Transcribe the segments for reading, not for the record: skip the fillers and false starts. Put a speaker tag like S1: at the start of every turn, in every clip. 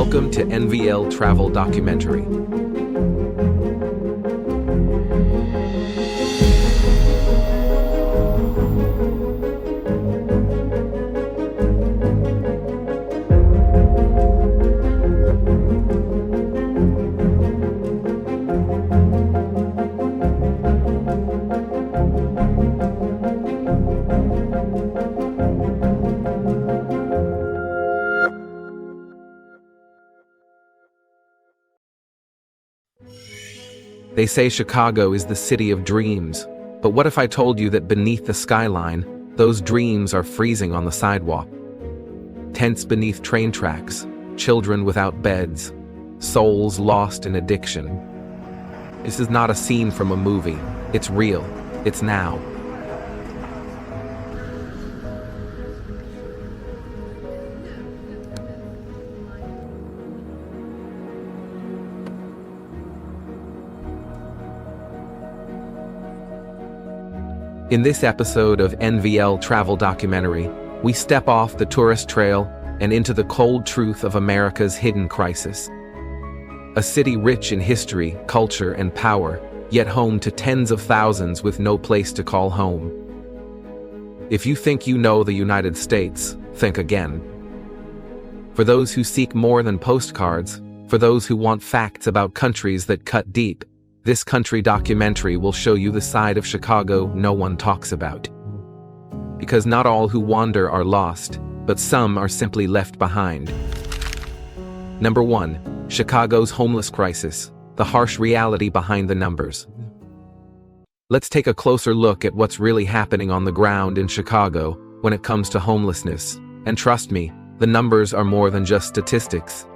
S1: Welcome to NVL Travel Documentary. They say Chicago is the city of dreams, but what if I told you that beneath the skyline, those dreams are freezing on the sidewalk? Tents beneath train tracks, children without beds, souls lost in addiction. This is not a scene from a movie. It's real. It's now. In this episode of NVL Travel Documentary, we step off the tourist trail and into the cold truth of America's hidden crisis. A city rich in history, culture, and power, yet home to tens of thousands with no place to call home. If you think you know the United States, think again. For those who seek more than postcards, for those who want facts about countries that cut deep, this country documentary will show you the side of Chicago no one talks about. Because not all who wander are lost, but some are simply left behind. Number 1, Chicago's homeless crisis, the harsh reality behind the numbers. Let's take a closer look at what's really happening on the ground in Chicago when it comes to homelessness. And trust me, the numbers are more than just statistics.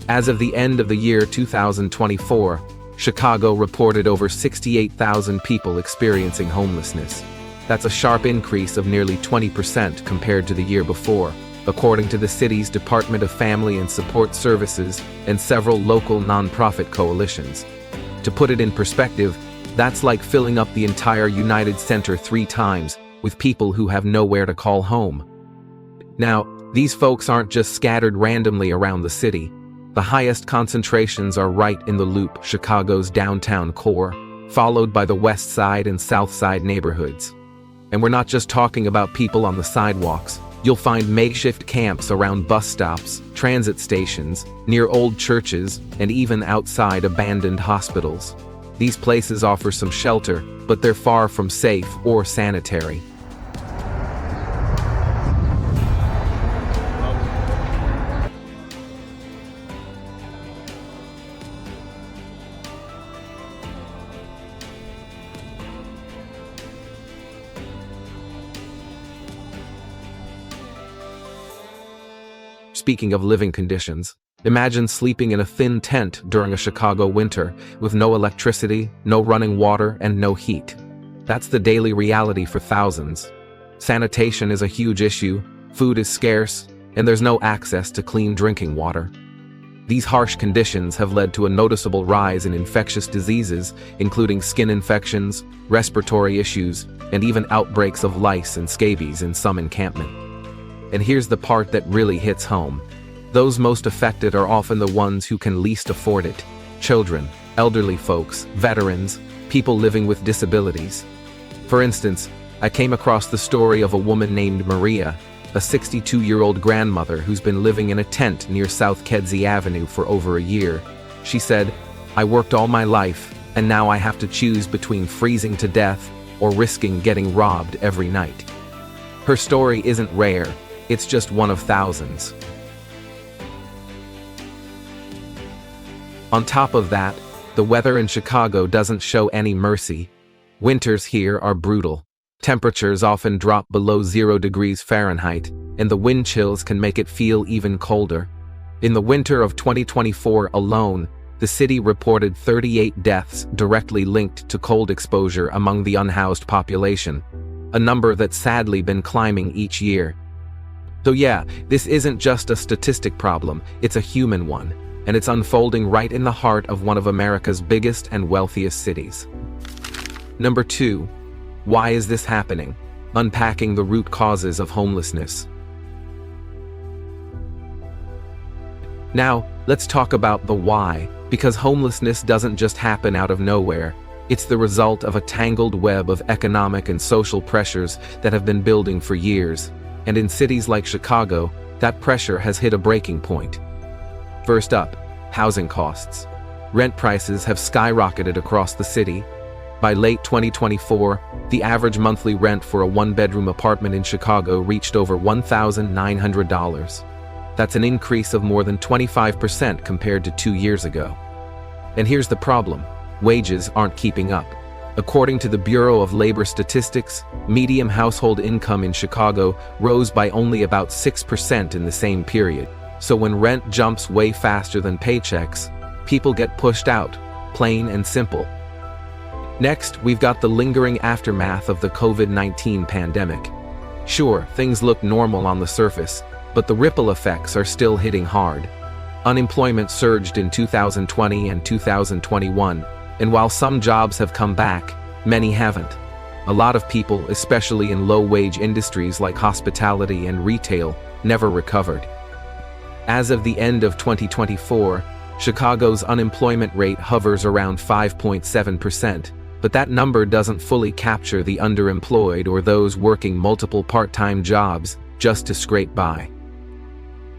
S1: As of the end of the year 2024, Chicago reported over 68,000 people experiencing homelessness. That's a sharp increase of nearly 20% compared to the year before, according to the city's Department of Family and Support Services and several local nonprofit coalitions. To put it in perspective, that's like filling up the entire United Center 3 times with people who have nowhere to call home. Now, these folks aren't just scattered randomly around the city. The highest concentrations are right in the Loop, Chicago's downtown core, followed by the West Side and South Side neighborhoods. And we're not just talking about people on the sidewalks. You'll find makeshift camps around bus stops, transit stations, near old churches, and even outside abandoned hospitals. These places offer some shelter, but they're far from safe or sanitary. Speaking of living conditions, imagine sleeping in a thin tent during a Chicago winter with no electricity, no running water, and no heat. That's the daily reality for thousands. Sanitation is a huge issue, food is scarce, and there's no access to clean drinking water. These harsh conditions have led to a noticeable rise in infectious diseases, including skin infections, respiratory issues, and even outbreaks of lice and scabies in some encampments. And here's the part that really hits home. Those most affected are often the ones who can least afford it. Children, elderly folks, veterans, people living with disabilities. For instance, I came across the story of a woman named Maria, a 62-year-old grandmother who's been living in a tent near South Kedzie Avenue for over a year. She said, "I worked all my life, and now I have to choose between freezing to death or risking getting robbed every night." Her story isn't rare. It's just one of thousands. On top of that, the weather in Chicago doesn't show any mercy. Winters here are brutal. Temperatures often drop below 0 degrees Fahrenheit, and the wind chills can make it feel even colder. In the winter of 2024 alone, the city reported 38 deaths directly linked to cold exposure among the unhoused population, a number that's sadly been climbing each year. So yeah, this isn't just a statistic problem, it's a human one, and it's unfolding right in the heart of one of America's biggest and wealthiest cities. Number 2. Why is this happening? Unpacking the root causes of homelessness. Now, let's talk about the why, because homelessness doesn't just happen out of nowhere. It's the result of a tangled web of economic and social pressures that have been building for years. And in cities like Chicago, that pressure has hit a breaking point. First up, housing costs. Rent prices have skyrocketed across the city. By late 2024, the average monthly rent for a one-bedroom apartment in Chicago reached over $1,900. That's an increase of more than 25% compared to 2 years ago. And here's the problem: wages aren't keeping up. According to the Bureau of Labor Statistics, median household income in Chicago rose by only about 6% in the same period. So when rent jumps way faster than paychecks, people get pushed out, plain and simple. Next, we've got the lingering aftermath of the COVID-19 pandemic. Sure, things look normal on the surface, but the ripple effects are still hitting hard. Unemployment surged in 2020 and 2021, and while some jobs have come back, many haven't. A lot of people, especially in low-wage industries like hospitality and retail, never recovered. As of the end of 2024, Chicago's unemployment rate hovers around 5.7%, but that number doesn't fully capture the underemployed or those working multiple part-time jobs just to scrape by.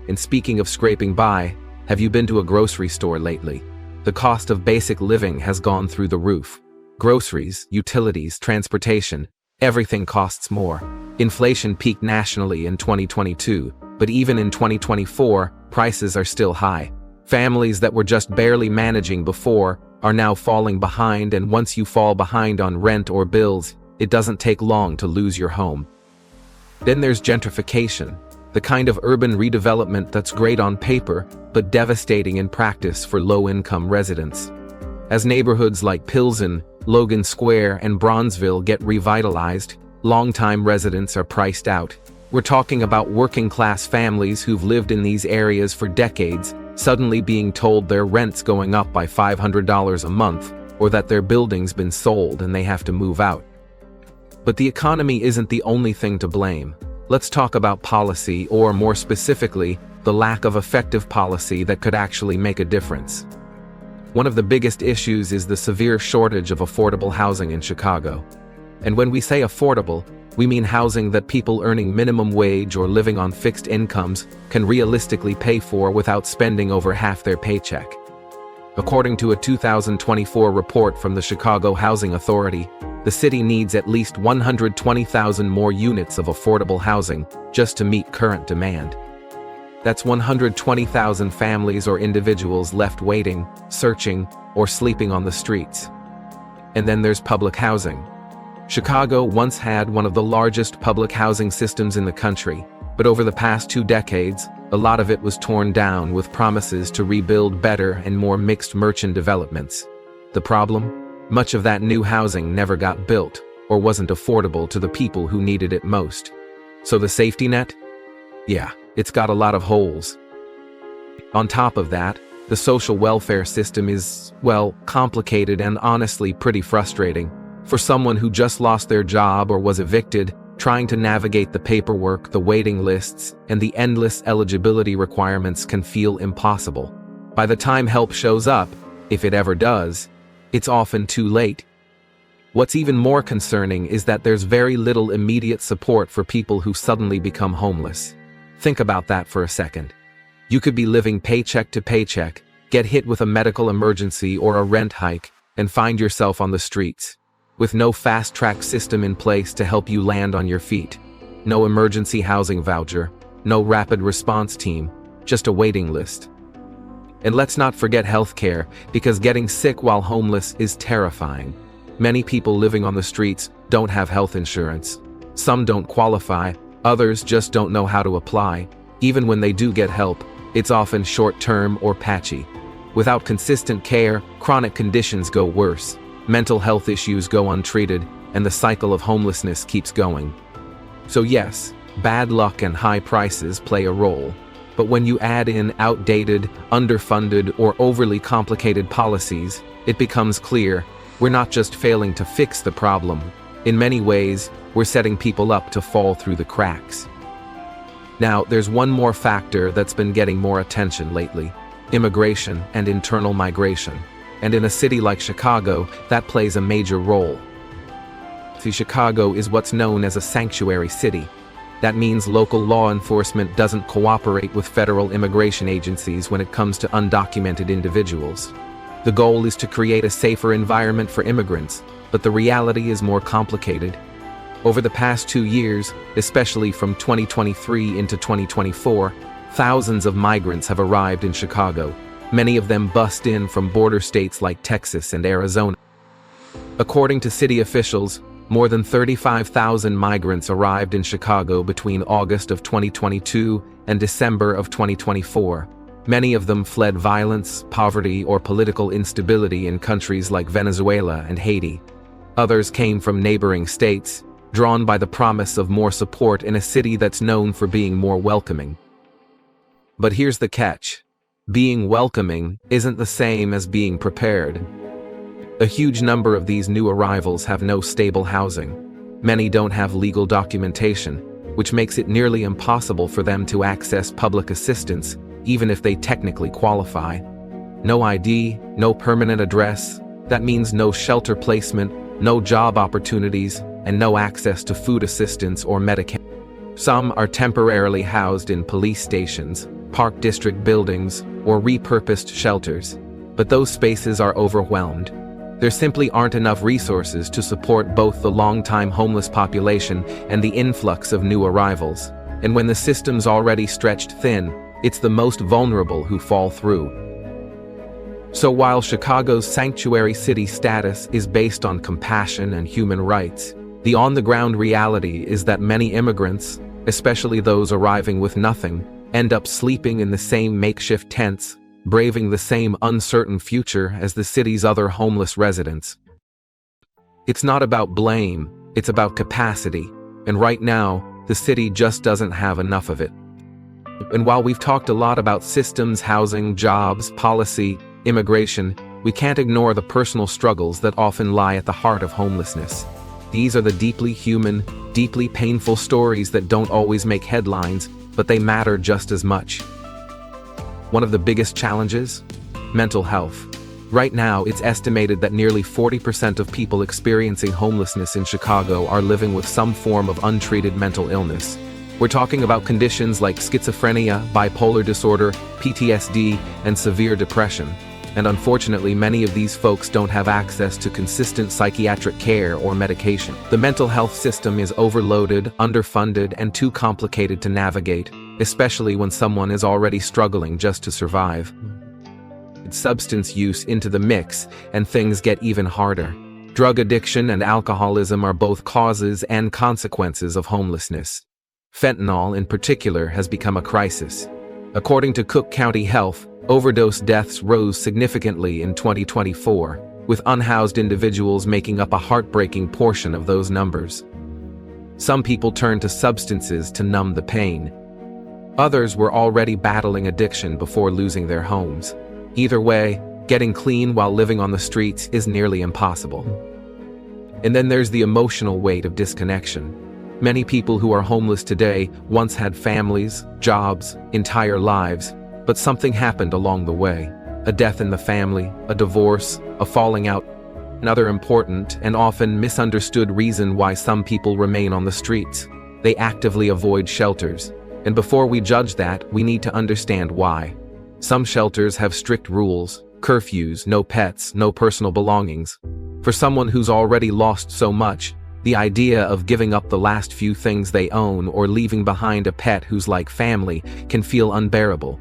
S1: And speaking of scraping by, have you been to a grocery store lately? The cost of basic living has gone through the roof. Groceries, utilities, transportation, everything costs more. Inflation peaked nationally in 2022, but even in 2024, prices are still high. Families that were just barely managing before are now falling behind, and once you fall behind on rent or bills, it doesn't take long to lose your home. Then there's gentrification, the kind of urban redevelopment that's great on paper, but devastating in practice for low-income residents. As neighborhoods like Pilsen, Logan Square, and Bronzeville get revitalized, longtime residents are priced out. We're talking about working-class families who've lived in these areas for decades, suddenly being told their rent's going up by $500 a month, or that their building's been sold and they have to move out. But the economy isn't the only thing to blame. Let's talk about policy, or more specifically, the lack of effective policy that could actually make a difference. One of the biggest issues is the severe shortage of affordable housing in Chicago. And when we say affordable, we mean housing that people earning minimum wage or living on fixed incomes can realistically pay for without spending over half their paycheck. According to a 2024 report from the Chicago Housing Authority, the city needs at least 120,000 more units of affordable housing just to meet current demand. That's 120,000 families or individuals left waiting, searching, or sleeping on the streets. And then there's public housing. Chicago once had one of the largest public housing systems in the country, but over the past 2 decades, a lot of it was torn down with promises to rebuild better and more mixed merchant developments. The problem? Much of that new housing never got built, or wasn't affordable to the people who needed it most. So the safety net? Yeah, it's got a lot of holes. On top of that, the social welfare system is, well, complicated and honestly pretty frustrating. For someone who just lost their job or was evicted, trying to navigate the paperwork, the waiting lists, and the endless eligibility requirements can feel impossible. By the time help shows up, if it ever does, it's often too late. What's even more concerning is that there's very little immediate support for people who suddenly become homeless. Think about that for a second. You could be living paycheck to paycheck, get hit with a medical emergency or a rent hike, and find yourself on the streets, with no fast-track system in place to help you land on your feet. No emergency housing voucher, no rapid response team, just a waiting list. And let's not forget healthcare, because getting sick while homeless is terrifying. Many people living on the streets don't have health insurance. Some don't qualify, others just don't know how to apply. Even when they do get help, it's often short-term or patchy. Without consistent care, chronic conditions go worse. Mental health issues go untreated, and the cycle of homelessness keeps going. So yes, Bad luck and high prices play a role. But when you add in outdated, underfunded, or overly complicated policies, it becomes clear we're not just failing to fix the problem. In many ways, we're setting people up to fall through the cracks. Now, there's one more factor that's been getting more attention lately: immigration and internal migration. And in a city like Chicago, that plays a major role. See, Chicago is what's known as a sanctuary city. That means local law enforcement doesn't cooperate with federal immigration agencies when it comes to undocumented individuals. The goal is to create a safer environment for immigrants, but the reality is more complicated. Over the past 2 years, especially from 2023 into 2024, thousands of migrants have arrived in Chicago. Many of them bust in from border states like Texas and Arizona. According to city officials, more than 35,000 migrants arrived in Chicago between August of 2022 and December of 2024. Many of them fled violence, poverty, or political instability in countries like Venezuela and Haiti. Others came from neighboring states, drawn by the promise of more support in a city that's known for being more welcoming. But here's the catch: being welcoming isn't the same as being prepared. A huge number of these new arrivals have no stable housing. Many don't have legal documentation, which makes it nearly impossible for them to access public assistance, even if they technically qualify. No ID, no permanent address. That means no shelter placement, no job opportunities, and no access to food assistance or medication. Some are temporarily housed in police stations, park district buildings, or repurposed shelters. But those spaces are overwhelmed. There simply aren't enough resources to support both the long-time homeless population and the influx of new arrivals. And when the system's already stretched thin, it's the most vulnerable who fall through. So while Chicago's sanctuary city status is based on compassion and human rights, the on-the-ground reality is that many immigrants, especially those arriving with nothing, end up sleeping in the same makeshift tents, braving the same uncertain future as the city's other homeless residents. It's not about blame, it's about capacity, and right now, the city just doesn't have enough of it. And while we've talked a lot about systems, housing, jobs, policy, immigration, we can't ignore the personal struggles that often lie at the heart of homelessness. These are the deeply human, deeply painful stories that don't always make headlines, but they matter just as much. One of the biggest challenges? Mental health. Right now, it's estimated that nearly 40% of people experiencing homelessness in Chicago are living with some form of untreated mental illness. We're talking about conditions like schizophrenia, bipolar disorder, PTSD, and severe depression. And unfortunately, many of these folks don't have access to consistent psychiatric care or medication. The mental health system is overloaded, underfunded, and too complicated to navigate, especially when someone is already struggling just to survive. Add substance use into the mix, and things get even harder. Drug addiction and alcoholism are both causes and consequences of homelessness. Fentanyl, in particular, has become a crisis. According to Cook County Health, overdose deaths rose significantly in 2024, with unhoused individuals making up a heartbreaking portion of those numbers. Some people turn to substances to numb the pain. Others were already battling addiction before losing their homes. Either way, getting clean while living on the streets is nearly impossible. And then there's the emotional weight of disconnection. Many people who are homeless today once had families, jobs, entire lives, but something happened along the way. A death in the family, a divorce, a falling out. Another important and often misunderstood reason why some people remain on the streets. They actively avoid shelters. And before we judge that, we need to understand why. Some shelters have strict rules, curfews, no pets, no personal belongings. For someone who's already lost so much, the idea of giving up the last few things they own or leaving behind a pet who's like family can feel unbearable.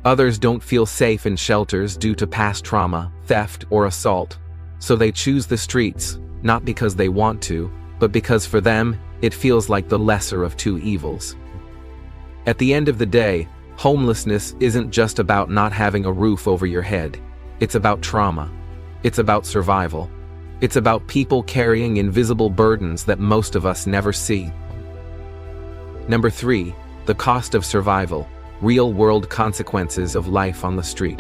S1: Others don't feel safe in shelters due to past trauma, theft, or assault. So they choose the streets, not because they want to, but because for them, it feels like the lesser of two evils. At the end of the day, homelessness isn't just about not having a roof over your head. It's about trauma. It's about survival. It's about people carrying invisible burdens that most of us never see. Number 3, the cost of survival, real-world consequences of life on the street.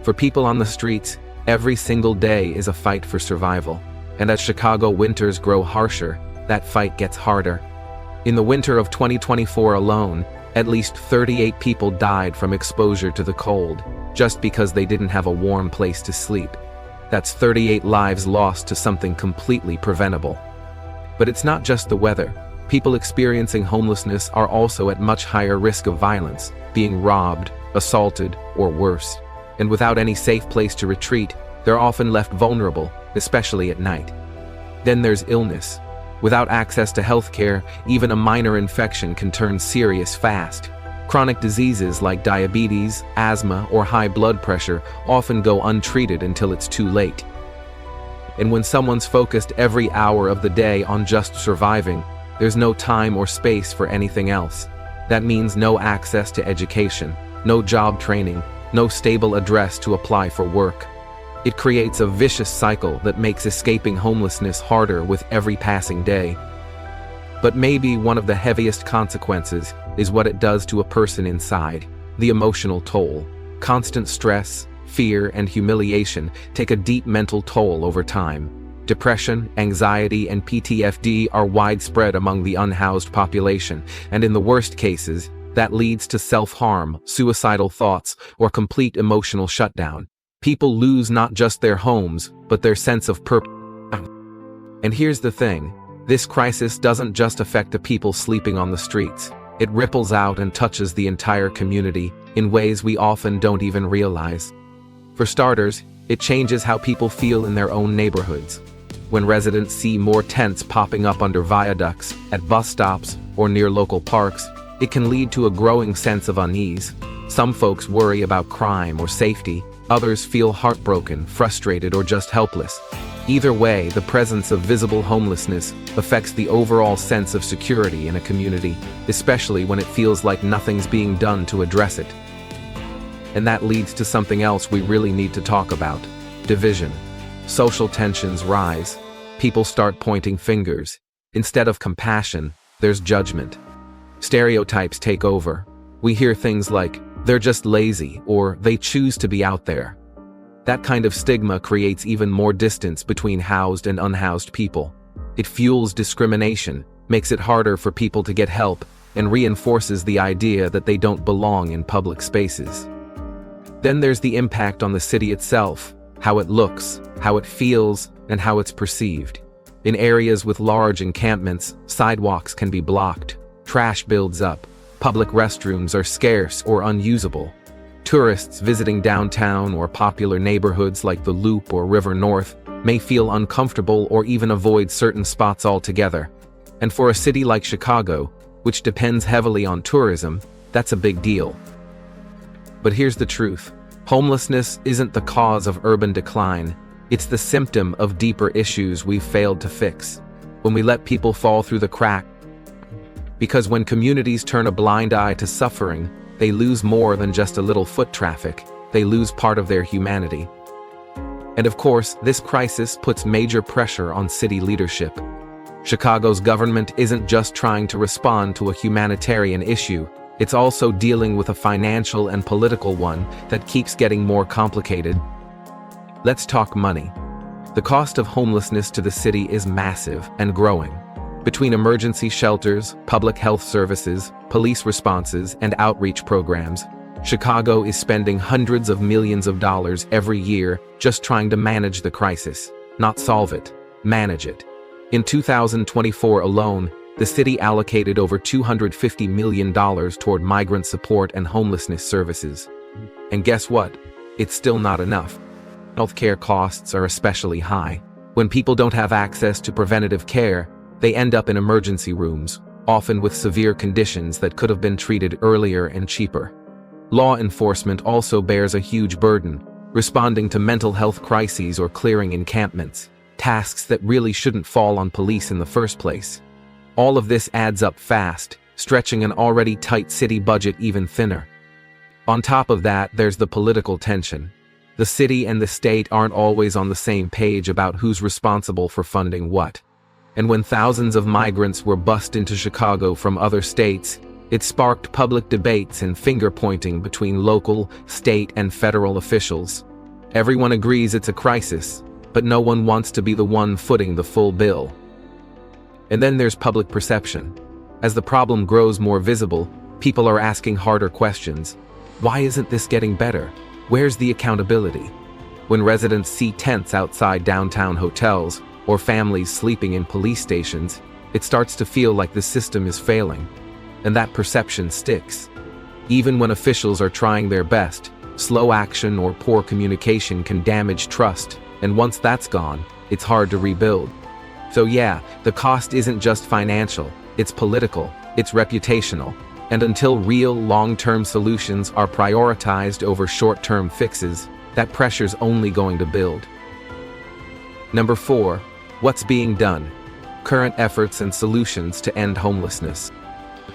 S1: For people on the streets, every single day is a fight for survival. And as Chicago winters grow harsher, that fight gets harder. In the winter of 2024 alone, at least 38 people died from exposure to the cold, just because they didn't have a warm place to sleep. That's 38 lives lost to something completely preventable. But it's not just the weather. People experiencing homelessness are also at much higher risk of violence, being robbed, assaulted, or worse. And without any safe place to retreat, they're often left vulnerable, especially at night. Then there's illness. Without access to healthcare, even a minor infection can turn serious fast. Chronic diseases like diabetes, asthma, or high blood pressure often go untreated until it's too late. And when someone's focused every hour of the day on just surviving, there's no time or space for anything else. That means no access to education, no job training, no stable address to apply for work. It creates a vicious cycle that makes escaping homelessness harder with every passing day. But maybe one of the heaviest consequences is what it does to a person inside, the emotional toll. Constant stress, fear, and humiliation take a deep mental toll over time. Depression, anxiety, and PTSD are widespread among the unhoused population, and in the worst cases, that leads to self-harm, suicidal thoughts, or complete emotional shutdown. People lose not just their homes, but their sense of purpose. And here's the thing, this crisis doesn't just affect the people sleeping on the streets. It ripples out and touches the entire community in ways we often don't even realize. For starters, it changes how people feel in their own neighborhoods. When residents see more tents popping up under viaducts, at bus stops, or near local parks, it can lead to a growing sense of unease. Some folks worry about crime or safety, others feel heartbroken, frustrated, or just helpless. Either way, the presence of visible homelessness affects the overall sense of security in a community, especially when it feels like nothing's being done to address it. And that leads to something else we really need to talk about: division. Social tensions rise. People start pointing fingers. Instead of compassion, there's judgment. Stereotypes take over. We hear things like, "They're just lazy," or "they choose to be out there." That kind of stigma creates even more distance between housed and unhoused people. It fuels discrimination, makes it harder for people to get help, and reinforces the idea that they don't belong in public spaces. Then there's the impact on the city itself, how it looks, how it feels, and how it's perceived. In areas with large encampments, sidewalks can be blocked, trash builds up, public restrooms are scarce or unusable. Tourists visiting downtown or popular neighborhoods like the Loop or River North may feel uncomfortable or even avoid certain spots altogether. And for a city like Chicago, which depends heavily on tourism, that's a big deal. But here's the truth. Homelessness isn't the cause of urban decline. It's the symptom of deeper issues we've failed to fix. When we let people fall through the cracks, because when communities turn a blind eye to suffering, they lose more than just a little foot traffic. They lose part of their humanity. And of course, this crisis puts major pressure on city leadership. Chicago's government isn't just trying to respond to a humanitarian issue, it's also dealing with a financial and political one that keeps getting more complicated. Let's talk money. The cost of homelessness to the city is massive and growing. Between emergency shelters, public health services, police responses, and outreach programs, Chicago is spending hundreds of millions of dollars every year just trying to manage the crisis, not solve it, manage it. In 2024 alone, the city allocated over $250 million toward migrant support and homelessness services. And guess what? It's still not enough. Healthcare costs are especially high. When people don't have access to preventative care, they end up in emergency rooms, often with severe conditions that could have been treated earlier and cheaper. Law enforcement also bears a huge burden, responding to mental health crises or clearing encampments, tasks that really shouldn't fall on police in the first place. All of this adds up fast, stretching an already tight city budget even thinner. On top of that, there's the political tension. The city and the state aren't always on the same page about who's responsible for funding what. And when thousands of migrants were bussed into Chicago from other states, it sparked public debates and finger-pointing between local, state, and federal officials. Everyone agrees it's a crisis, but no one wants to be the one footing the full bill. And then there's public perception. As the problem grows more visible, people are asking harder questions. Why isn't this getting better? Where's the accountability? When residents see tents outside downtown hotels or families sleeping in police stations, it starts to feel like the system is failing. And that perception sticks. Even when officials are trying their best, slow action or poor communication can damage trust, and once that's gone, it's hard to rebuild. So yeah, the cost isn't just financial, it's political, it's reputational, and until real long-term solutions are prioritized over short-term fixes, that pressure's only going to build. Number 4. What's being done? Current efforts and solutions to end homelessness.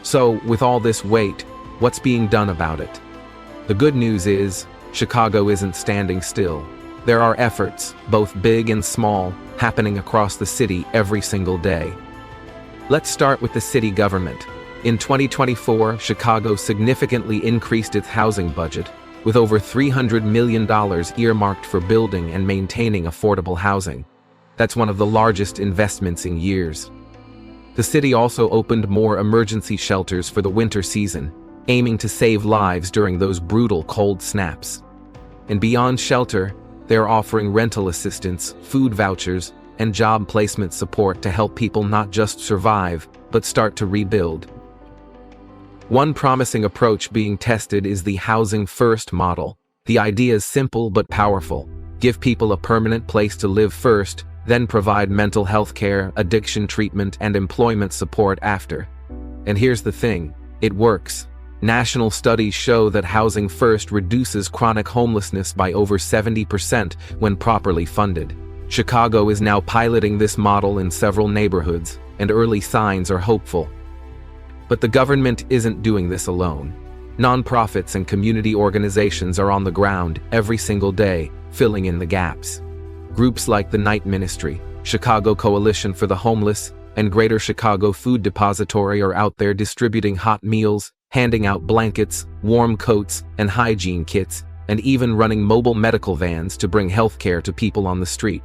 S1: So, with all this weight, what's being done about it? The good news is, Chicago isn't standing still. There are efforts, both big and small, happening across the city every single day. Let's start with the city government. In 2024, Chicago significantly increased its housing budget, with over $300 million earmarked for building and maintaining affordable housing. That's one of the largest investments in years. The city also opened more emergency shelters for the winter season, aiming to save lives during those brutal cold snaps. And beyond shelter, they're offering rental assistance, food vouchers, and job placement support to help people not just survive, but start to rebuild. One promising approach being tested is the Housing First model. The idea is simple but powerful. Give people a permanent place to live first, then provide mental health care, addiction treatment, and employment support after. And here's the thing, it works. National studies show that Housing First reduces chronic homelessness by over 70% when properly funded. Chicago is now piloting this model in several neighborhoods, and early signs are hopeful. But the government isn't doing this alone. Nonprofits and community organizations are on the ground every single day, filling in the gaps. Groups like the Night Ministry, Chicago Coalition for the Homeless, and Greater Chicago Food Depository are out there distributing hot meals, handing out blankets, warm coats, and hygiene kits, and even running mobile medical vans to bring healthcare to people on the street.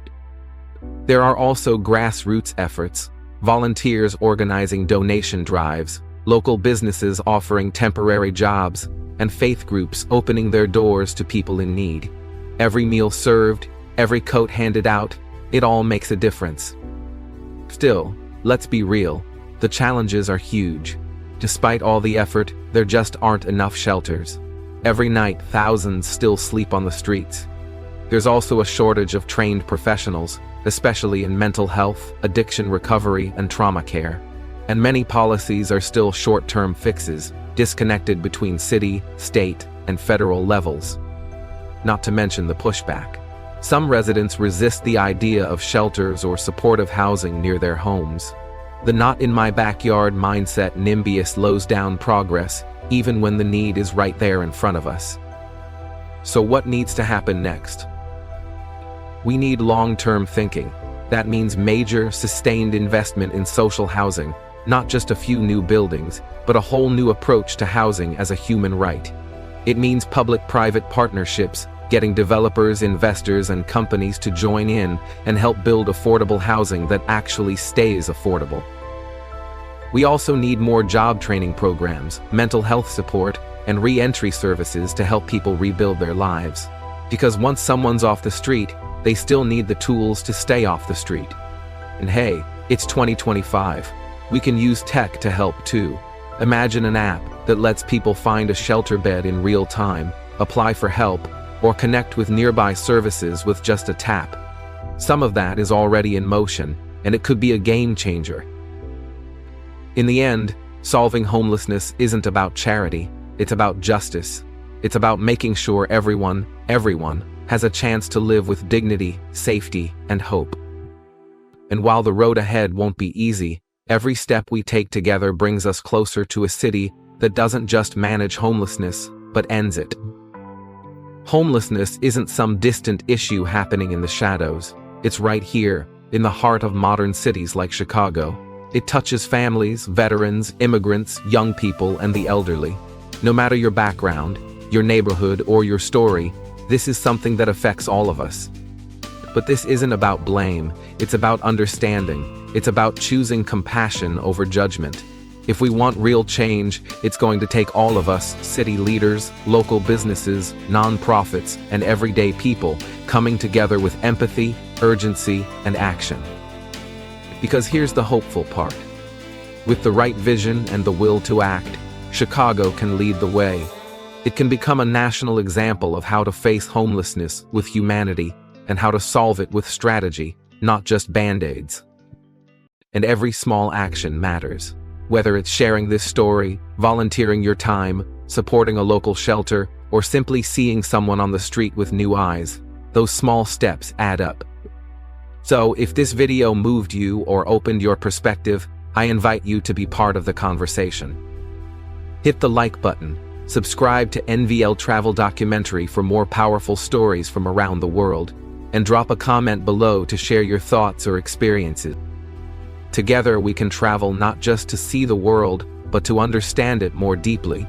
S1: There are also grassroots efforts, volunteers organizing donation drives, local businesses offering temporary jobs, and faith groups opening their doors to people in need. Every meal served, every coat handed out, it all makes a difference. Still, let's be real, the challenges are huge. Despite all the effort, there just aren't enough shelters. Every night, thousands still sleep on the streets. There's also a shortage of trained professionals, especially in mental health, addiction recovery, and trauma care. And many policies are still short-term fixes, disconnected between city, state, and federal levels. Not to mention the pushback. Some residents resist the idea of shelters or supportive housing near their homes. The not-in-my-backyard mindset slows down progress, even when the need is right there in front of us. So what needs to happen next? We need long-term thinking. That means major, sustained investment in social housing, not just a few new buildings, but a whole new approach to housing as a human right. It means public-private partnerships, getting developers, investors, and companies to join in and help build affordable housing that actually stays affordable. We also need more job training programs, mental health support, and re-entry services to help people rebuild their lives. Because once someone's off the street, they still need the tools to stay off the street. And hey, it's 2025. We can use tech to help too. Imagine an app that lets people find a shelter bed in real time, apply for help, or connect with nearby services with just a tap. Some of that is already in motion, and it could be a game changer. In the end, solving homelessness isn't about charity, it's about justice. It's about making sure everyone has a chance to live with dignity, safety, and hope. And while the road ahead won't be easy, every step we take together brings us closer to a city that doesn't just manage homelessness, but ends it. Homelessness isn't some distant issue happening in the shadows. It's right here, in the heart of modern cities like Chicago. It touches families, veterans, immigrants, young people, and the elderly. No matter your background, your neighborhood, or your story, this is something that affects all of us. But this isn't about blame, it's about understanding. It's about choosing compassion over judgment. If we want real change, it's going to take all of us, city leaders, local businesses, nonprofits, and everyday people, coming together with empathy, urgency, and action. Because here's the hopeful part. With the right vision and the will to act, Chicago can lead the way. It can become a national example of how to face homelessness with humanity and how to solve it with strategy, not just band-aids. And every small action matters. Whether it's sharing this story, volunteering your time, supporting a local shelter, or simply seeing someone on the street with new eyes, those small steps add up. So, if this video moved you or opened your perspective, I invite you to be part of the conversation. Hit the like button, subscribe to NVL Travel Documentary for more powerful stories from around the world, and drop a comment below to share your thoughts or experiences. Together we can travel not just to see the world, but to understand it more deeply.